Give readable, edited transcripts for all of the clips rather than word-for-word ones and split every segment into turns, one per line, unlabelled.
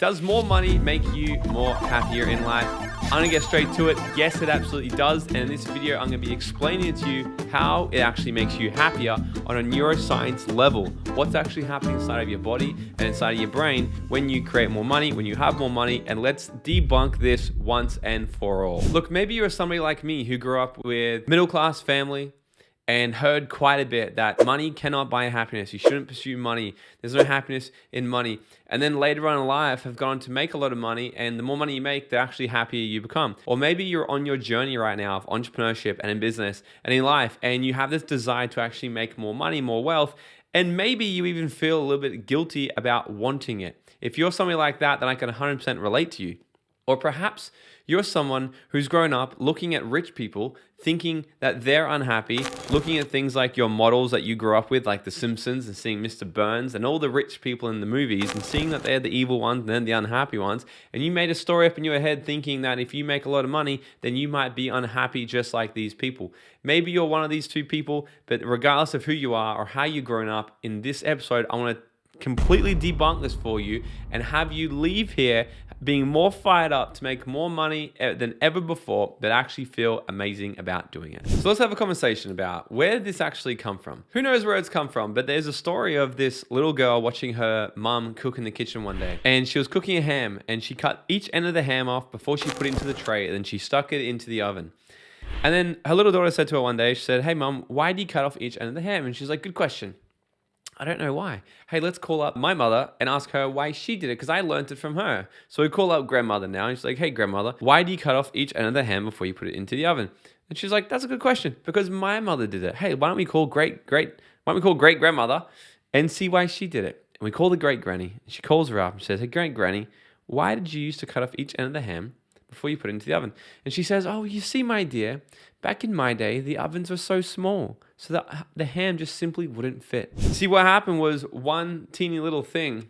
Does more money make you more happier in life? I'm gonna get straight to it. Yes, it absolutely does. And in this video, I'm gonna be explaining to you how it actually makes you happier on a neuroscience level. What's actually happening inside of your body and inside of your brain when you create more money, when you have more money, and let's debunk this once and for all. Look, maybe you're somebody like me who grew up with middle-class family and heard quite a bit that money cannot buy happiness. You shouldn't pursue money. There's no happiness in money. And then later on in life have gone to make a lot of money, and the more money you make, the actually happier you become. Or maybe you're on your journey right now of entrepreneurship and in business and in life, and you have this desire to actually make more money, more wealth, and maybe you even feel a little bit guilty about wanting it. If you're somebody like that, then I can 100% relate to you. Or perhaps you're someone who's grown up looking at rich people, thinking that they're unhappy, looking at things like your models that you grew up with, like The Simpsons, and seeing Mr. Burns and all the rich people in the movies and seeing that they're the evil ones and then the unhappy ones. And you made a story up in your head thinking that if you make a lot of money, then you might be unhappy just like these people. Maybe you're one of these two people, but regardless of who you are or how you've grown up, in this episode, I want to completely debunk this for you and have you leave here being more fired up to make more money than ever before, but actually feel amazing about doing it. So let's have a conversation about where did this actually come from? Who knows where it's come from, but there's a story of this little girl watching her mum cook in the kitchen one day. And she was cooking a ham and she cut each end of the ham off before she put it into the tray, and then she stuck it into the oven. And then her little daughter said to her one day, she said, "Hey mum, why do you cut off each end of the ham?" And she's like, "Good question. I don't know why. Hey, let's call up my mother and ask her why she did it, because I learned it from her." So we call up grandmother now, and she's like, "Hey, grandmother, why do you cut off each end of the ham before you put it into the oven?" And she's like, "That's a good question, because my mother did it. Hey, why don't we call great grandmother and see why she did it?" And we call the great granny, and she calls her up and says, "Hey, great granny, why did you used to cut off each end of the ham before you put it into the oven?" And she says, "Oh, you see, my dear, back in my day, the ovens were so small, so that the ham just simply wouldn't fit." See, what happened was one teeny little thing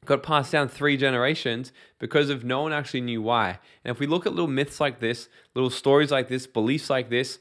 got passed down 3 generations because of no one actually knew why. And if we look at little myths like this, little stories like this, beliefs like this,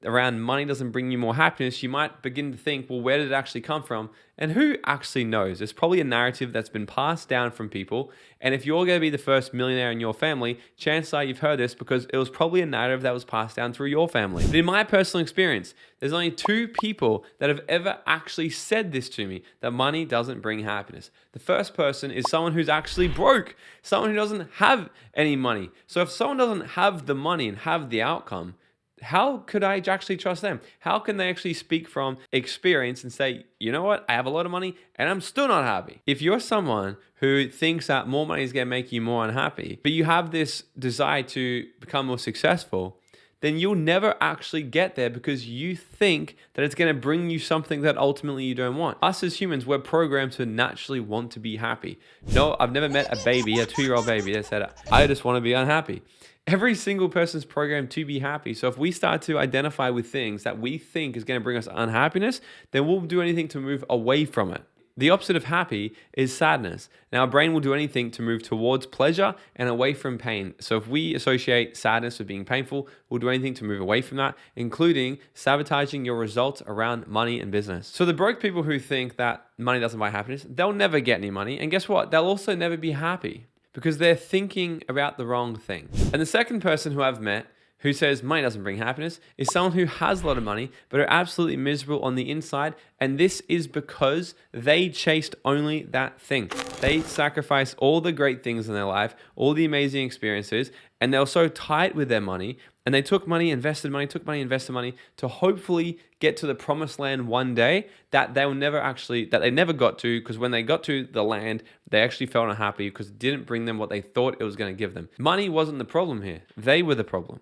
around money doesn't bring you more happiness, you might begin to think, well, where did it actually come from? And who actually knows? There's probably a narrative that's been passed down from people. And if you're going to be the first millionaire in your family, chances are you've heard this because it was probably a narrative that was passed down through your family. But in my personal experience, there's only 2 people that have ever actually said this to me, that money doesn't bring happiness. The first person is someone who's actually broke, someone who doesn't have any money. So if someone doesn't have the money and have the outcome, how could I actually trust them? How can they actually speak from experience and say, you know what, I have a lot of money and I'm still not happy? If you're someone who thinks that more money is going to make you more unhappy, but you have this desire to become more successful, then you'll never actually get there because you think that it's going to bring you something that ultimately you don't want. Us as humans, we're programmed to naturally want to be happy. No, I've never met a baby, a 2-year-old baby that said, "I just want to be unhappy." Every single person's programmed to be happy. So if we start to identify with things that we think is going to bring us unhappiness, then we'll do anything to move away from it. The opposite of happy is sadness. Now, our brain will do anything to move towards pleasure and away from pain. So if we associate sadness with being painful, we'll do anything to move away from that, including sabotaging your results around money and business. So the broke people who think that money doesn't buy happiness, they'll never get any money. And guess what? They'll also never be happy, because they're thinking about the wrong thing. And the second person who I've met who says money doesn't bring happiness is someone who has a lot of money but are absolutely miserable on the inside. And this is because they chased only that thing. They sacrificed all the great things in their life, all the amazing experiences, and they were so tight with their money, and they took money, invested money, to hopefully get to the promised land one day that they never got to, because when they got to the land, they actually felt unhappy because it didn't bring them what they thought it was going to give them. Money wasn't the problem here. They were the problem.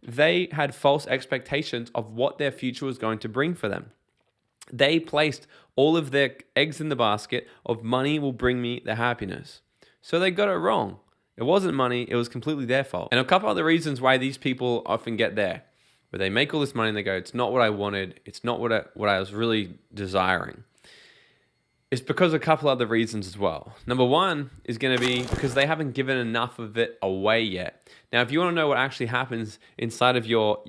They had false expectations of what their future was going to bring for them. They placed all of their eggs in the basket of money will bring me the happiness. So they got it wrong. It wasn't money, it was completely their fault. And a couple other reasons why these people often get there, where they make all this money and they go, it's not what I wanted, it's not what I was really desiring. It's because of a couple other reasons as well. Number one is going to be because they haven't given enough of it away yet. Now, if you want to know what actually happens inside of your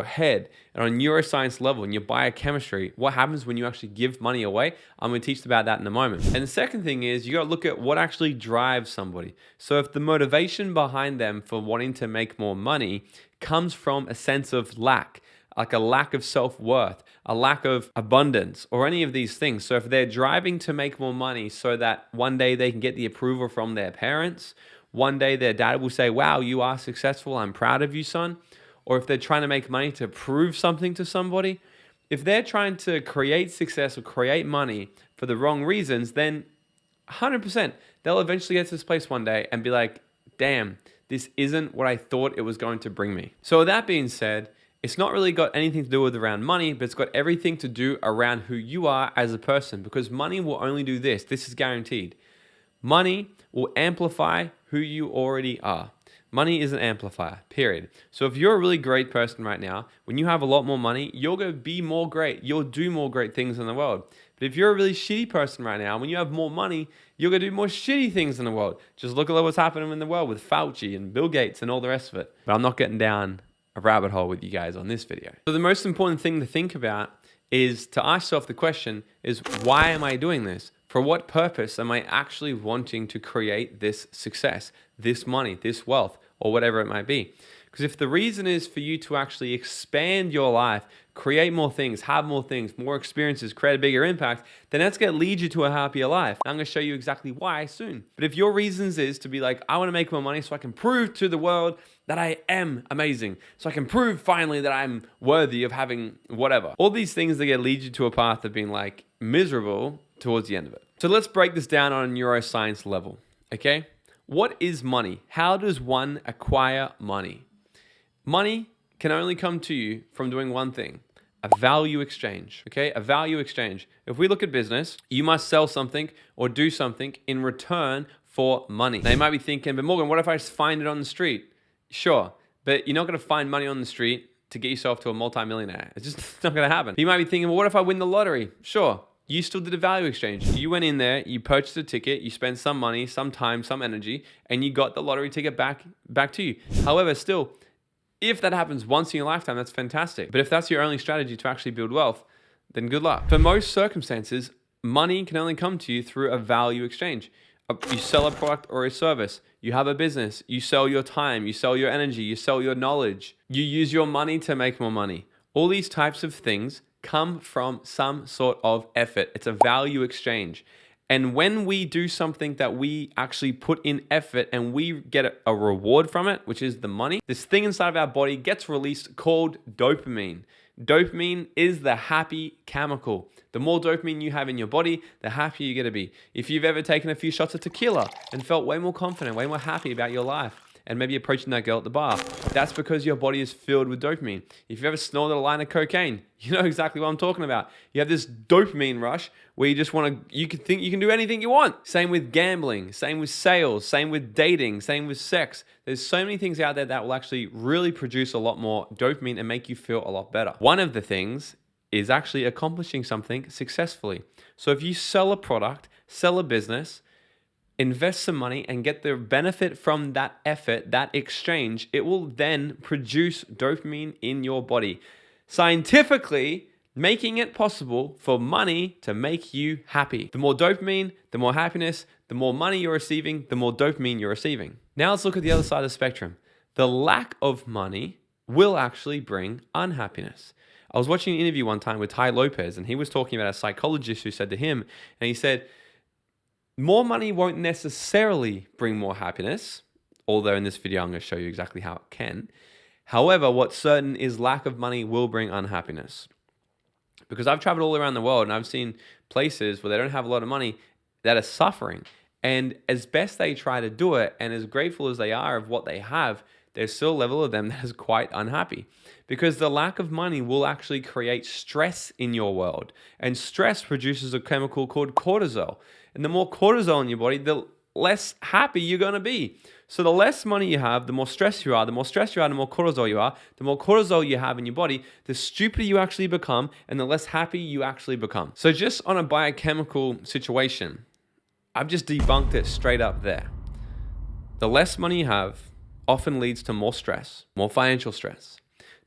head and on neuroscience level and your biochemistry, what happens when you actually give money away, I'm going to teach you about that in a moment. And the second thing is you got to look at what actually drives somebody. So if the motivation behind them for wanting to make more money comes from a sense of lack, like a lack of self-worth, a lack of abundance, or any of these things. So if they're driving to make more money so that one day they can get the approval from their parents, one day their dad will say, wow, you are successful, I'm proud of you, son. Or if they're trying to make money to prove something to somebody, if they're trying to create success or create money for the wrong reasons, then 100% they'll eventually get to this place one day and be like, damn, this isn't what I thought it was going to bring me. So with that being said, it's not really got anything to do with around money, but it's got everything to do around who you are as a person, because money will only do this. This is guaranteed. Money will amplify who you already are. Money is an amplifier, period. So if you're a really great person right now, when you have a lot more money, you're going to be more great. You'll do more great things in the world. But if you're a really shitty person right now, when you have more money, you're going to do more shitty things in the world. Just look at what's happening in the world with Fauci and Bill Gates and all the rest of it. But I'm not getting down a rabbit hole with you guys on this video. So the most important thing to think about is to ask yourself the question is, why am I doing this? For what purpose am I actually wanting to create this success, this money, this wealth, or whatever it might be? Because if the reason is for you to actually expand your life, create more things, have more experiences, create a bigger impact, then that's going to lead you to a happier life. I'm going to show you exactly why soon. But if your reasons is to be like, I want to make more money so I can prove to the world that I am amazing, so I can prove finally that I'm worthy of having whatever. All these things that lead you to a path of being like miserable towards the end of it. So let's break this down on a neuroscience level, okay? What is money? How does one acquire money? Money can only come to you from doing one thing, a value exchange, okay? A value exchange. If we look at business, you must sell something or do something in return for money. Now you might be thinking, but Morgan, what if I just find it on the street? Sure, but you're not going to find money on the street to get yourself to a multimillionaire. It's just not going to happen. You might be thinking, well, what if I win the lottery? Sure. You still did a value exchange. You went in there, you purchased a ticket, you spent some money, some time, some energy, and you got the lottery ticket back to you. However, still, if that happens once in your lifetime, that's fantastic. But if that's your only strategy to actually build wealth, then good luck. For most circumstances, money can only come to you through a value exchange. You sell a product or a service. You have a business. You sell your time. You sell your energy. You sell your knowledge. You use your money to make more money. All these types of things come from some sort of effort. It's a value exchange. And when we do something that we actually put in effort and we get a reward from it, which is the money, this thing inside of our body gets released called dopamine. Dopamine is the happy chemical. The more dopamine you have in your body, the happier you're going to be. If you've ever taken a few shots of tequila and felt way more confident, way more happy about your life, and maybe approaching that girl at the bar, that's because your body is filled with dopamine. If you've ever snorted a line of cocaine, you know exactly what I'm talking about. You have this dopamine rush where you just want to, you can think you can do anything you want. Same with gambling, same with sales, same with dating, same with sex. There's so many things out there that will actually really produce a lot more dopamine and make you feel a lot better. One of the things is actually accomplishing something successfully. So if you sell a product, sell a business, invest some money and get the benefit from that effort, that exchange, it will then produce dopamine in your body. Scientifically, making it possible for money to make you happy. The more dopamine, the more happiness, the more money you're receiving, the more dopamine you're receiving. Now let's look at the other side of the spectrum. The lack of money will actually bring unhappiness. I was watching an interview one time with Ty Lopez, and he was talking about a psychologist who said to him, and he said, more money won't necessarily bring more happiness, although in this video I'm going to show you exactly how it can. However, what's certain is lack of money will bring unhappiness. Because I've traveled all around the world and I've seen places where they don't have a lot of money that are suffering. And as best they try to do it, and as grateful as they are of what they have, there's still a level of them that is quite unhappy. Because the lack of money will actually create stress in your world. And stress produces a chemical called cortisol. And the more cortisol in your body, the less happy you're going to be. So the less money you have, the more stressed you are. The more stressed you are, the more cortisol you are. The more cortisol you have in your body, the stupider you actually become and the less happy you actually become. So just on a biochemical situation, I've just debunked it straight up there. The less money you have often leads to more stress, more financial stress.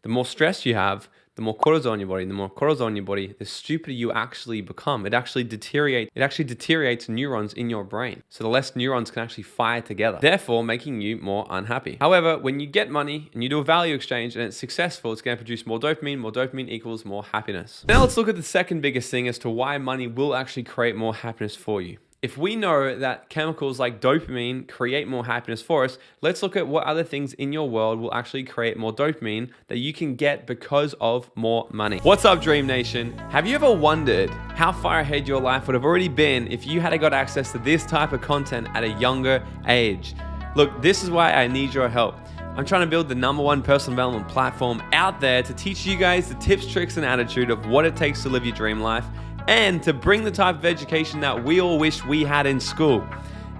The more stress you have, the more cortisol in your body. The more cortisol in your body, the stupider you actually become. It actually deteriorates neurons in your brain. So the less neurons can actually fire together, therefore making you more unhappy. However, when you get money and you do a value exchange and it's successful, it's going to produce more dopamine. More dopamine equals more happiness. Now let's look at the second biggest thing as to why money will actually create more happiness for you. If we know that chemicals like dopamine create more happiness for us, let's look at what other things in your world will actually create more dopamine that you can get because of more money. What's up, Dream Nation? Have you ever wondered how far ahead your life would have already been if you had got access to this type of content at a younger age? Look, this is why I need your help. I'm trying to build the #1 personal development platform out there to teach you guys the tips, tricks, and attitude of what it takes to live your dream life, and to bring the type of education that we all wish we had in school.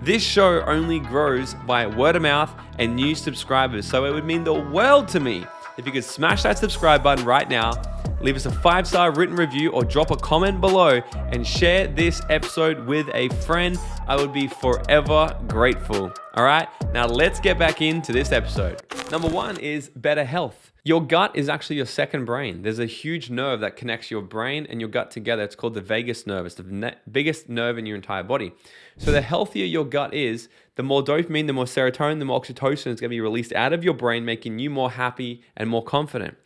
This show only grows by word of mouth and new subscribers, so it would mean the world to me if you could smash that subscribe button right now, leave us a 5-star written review, or drop a comment below and share this episode with a friend. I would be forever grateful. All right, now let's get back into this episode. #1 is better health. Your gut is actually your second brain. There's a huge nerve that connects your brain and your gut together. It's called the vagus nerve. It's the biggest nerve in your entire body. So the healthier your gut is, the more dopamine, the more serotonin, the more oxytocin is going to be released out of your brain, making you more happy and more confident.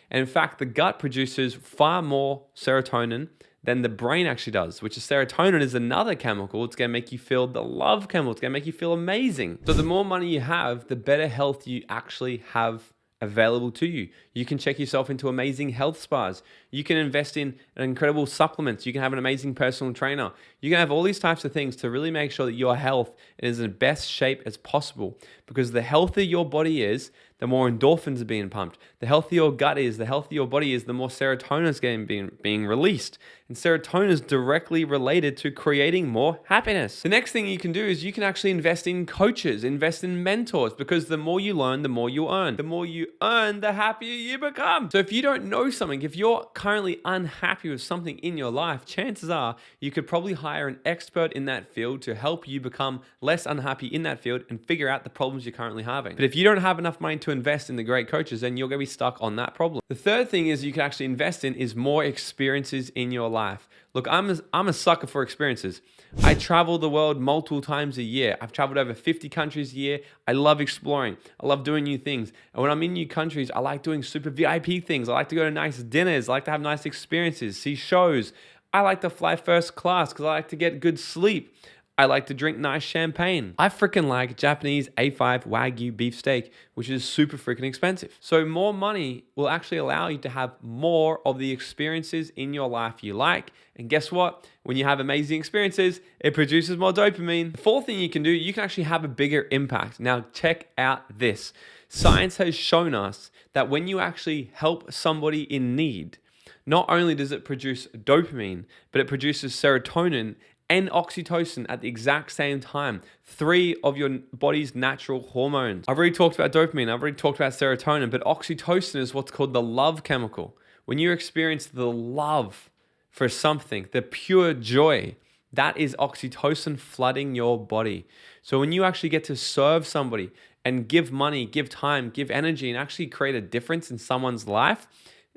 And in fact, the gut produces far more serotonin than the brain actually does, which is serotonin is another chemical. It's going to make you feel the love chemical. It's going to make you feel amazing. So the more money you have, the better health you actually have available to you. You can check yourself into amazing health spas. You can invest in incredible supplements. You can have an amazing personal trainer. You can have all these types of things to really make sure that your health is in the best shape as possible. Because the healthier your body is, the more endorphins are being pumped. The healthier your gut is, the healthier your body is, the more serotonin is being released. And serotonin is directly related to creating more happiness. The next thing you can do is you can actually invest in coaches, invest in mentors, because the more you learn, the more you earn. The more you earn, the happier you become. So if you don't know something, if you're currently unhappy with something in your life, chances are you could probably hire an expert in that field to help you become less unhappy in that field and figure out the problems you're currently having. But if you don't have enough money to invest in the great coaches, then you're going to be stuck on that problem. The third thing is you can actually invest in is more experiences in your life. Look, I'm a sucker for experiences. I travel the world multiple times a year. I've traveled over 50 countries a year. I love exploring. I love doing new things. And when I'm in new countries, I like doing super VIP things. I like to go to nice dinners. I like to have nice experiences, see shows. I like to fly first class because I like to get good sleep. I like to drink nice champagne. I freaking like Japanese A5 Wagyu beef steak, which is super freaking expensive. So more money will actually allow you to have more of the experiences in your life you like. And guess what? When you have amazing experiences, it produces more dopamine. The fourth thing you can do, you can actually have a bigger impact. Now check out this. Science has shown us that when you actually help somebody in need, not only does it produce dopamine, but it produces serotonin and oxytocin at the exact same time. 3 of your body's natural hormones. I've already talked about dopamine, I've already talked about serotonin, but oxytocin is what's called the love chemical. When you experience the love for something, the pure joy, that is oxytocin flooding your body. So when you actually get to serve somebody and give money, give time, give energy, and actually create a difference in someone's life,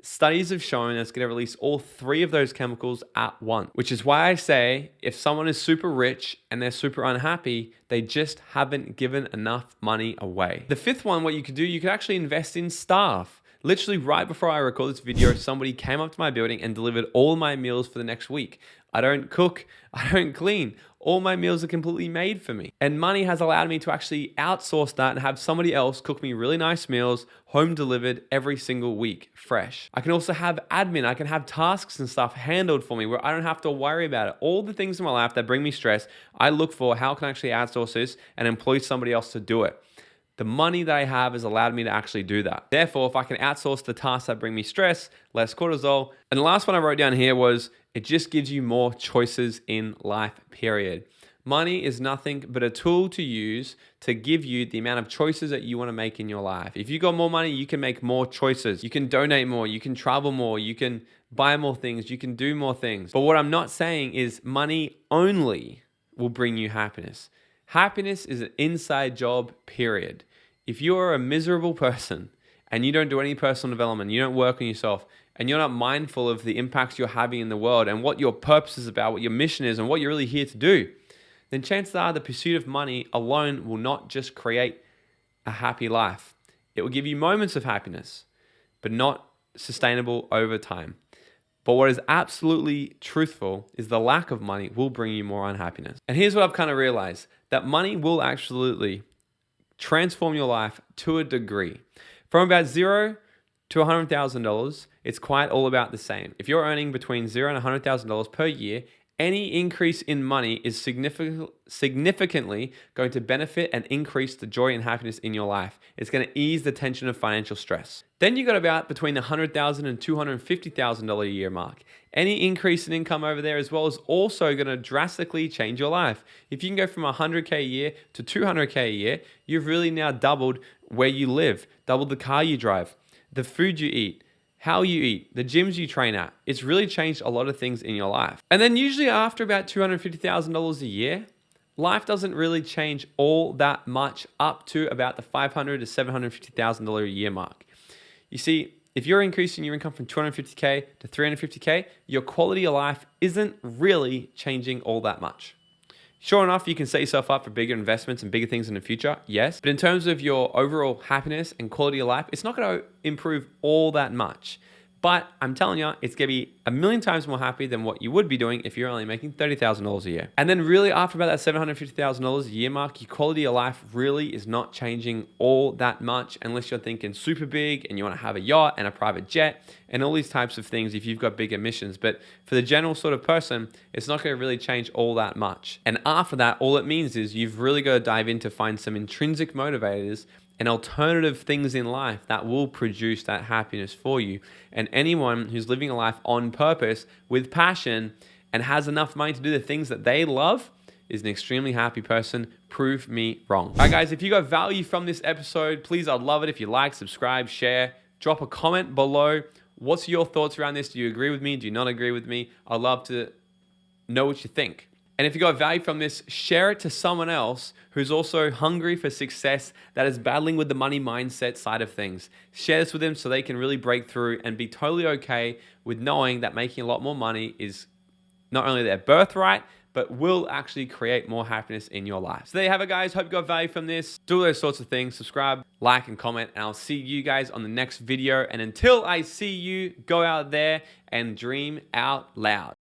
studies have shown it's going to release all 3 of those chemicals at once, which is why I say if someone is super rich and they're super unhappy, they just haven't given enough money away. The 5th one, what you could do, you could actually invest in staff. Literally right before I record this video, somebody came up to my building and delivered all my meals for the next week. I don't cook, I don't clean. All my meals are completely made for me. And money has allowed me to actually outsource that and have somebody else cook me really nice meals, home delivered every single week, fresh. I can also have admin. I can have tasks and stuff handled for me where I don't have to worry about it. All the things in my life that bring me stress, I look for how can I actually outsource this and employ somebody else to do it. The money that I have has allowed me to actually do that. Therefore, if I can outsource the tasks that bring me stress, less cortisol. And the last one I wrote down here was, it just gives you more choices in life, period. Money is nothing but a tool to use to give you the amount of choices that you want to make in your life. If you got more money, you can make more choices. You can donate more, you can travel more, you can buy more things, you can do more things. But what I'm not saying is money only will bring you happiness. Happiness is an inside job, period. If you are a miserable person and you don't do any personal development, you don't work on yourself, and you're not mindful of the impacts you're having in the world and what your purpose is about, what your mission is, and what you're really here to do, then chances are the pursuit of money alone will not just create a happy life. It will give you moments of happiness, but not sustainable over time. But what is absolutely truthful is the lack of money will bring you more unhappiness. And here's what I've kind of realized, that money will absolutely transform your life to a degree. From about $0 to $100,000, it's quite all about the same. If you're earning between $0 and $100,000 per year, any increase in money is significantly going to benefit and increase the joy and happiness in your life. It's going to ease the tension of financial stress. Then you got about between the $100,000 and $250,000 a year mark. Any increase in income over there as well is also going to drastically change your life. If you can go from $100K a year to $200K a year, you've really now doubled where you live, doubled the car you drive, the food you eat, how you eat, the gyms you train at. It's really changed a lot of things in your life. And then usually after about $250,000 a year, life doesn't really change all that much up to about the $500,000 to $750,000 a year mark. You see, if you're increasing your income from $250K to $350K, your quality of life isn't really changing all that much. Sure enough, you can set yourself up for bigger investments and bigger things in the future, yes. But in terms of your overall happiness and quality of life, it's not going to improve all that much. But I'm telling you, it's going to be a million times more happy than what you would be doing if you're only making $30,000 a year. And then really after about that $750,000 a year mark, your quality of life really is not changing all that much unless you're thinking super big and you want to have a yacht and a private jet and all these types of things if you've got big ambitions. But for the general sort of person, it's not going to really change all that much. And after that, all it means is you've really got to dive in to find some intrinsic motivators and alternative things in life that will produce that happiness for you. And anyone who's living a life on purpose with passion and has enough money to do the things that they love is an extremely happy person. Prove me wrong. All right, guys, if you got value from this episode, please, I'd love it if you like, subscribe, share, drop a comment below. What's your thoughts around this? Do you agree with me? Do you not agree with me? I'd love to know what you think. And if you got value from this, share it to someone else who's also hungry for success, that is battling with the money mindset side of things. Share this with them so they can really break through and be totally okay with knowing that making a lot more money is not only their birthright, but will actually create more happiness in your life. So there you have it, guys. Hope you got value from this. Do those sorts of things. Subscribe, like, and comment. And I'll see you guys on the next video. And until I see you, go out there and dream out loud.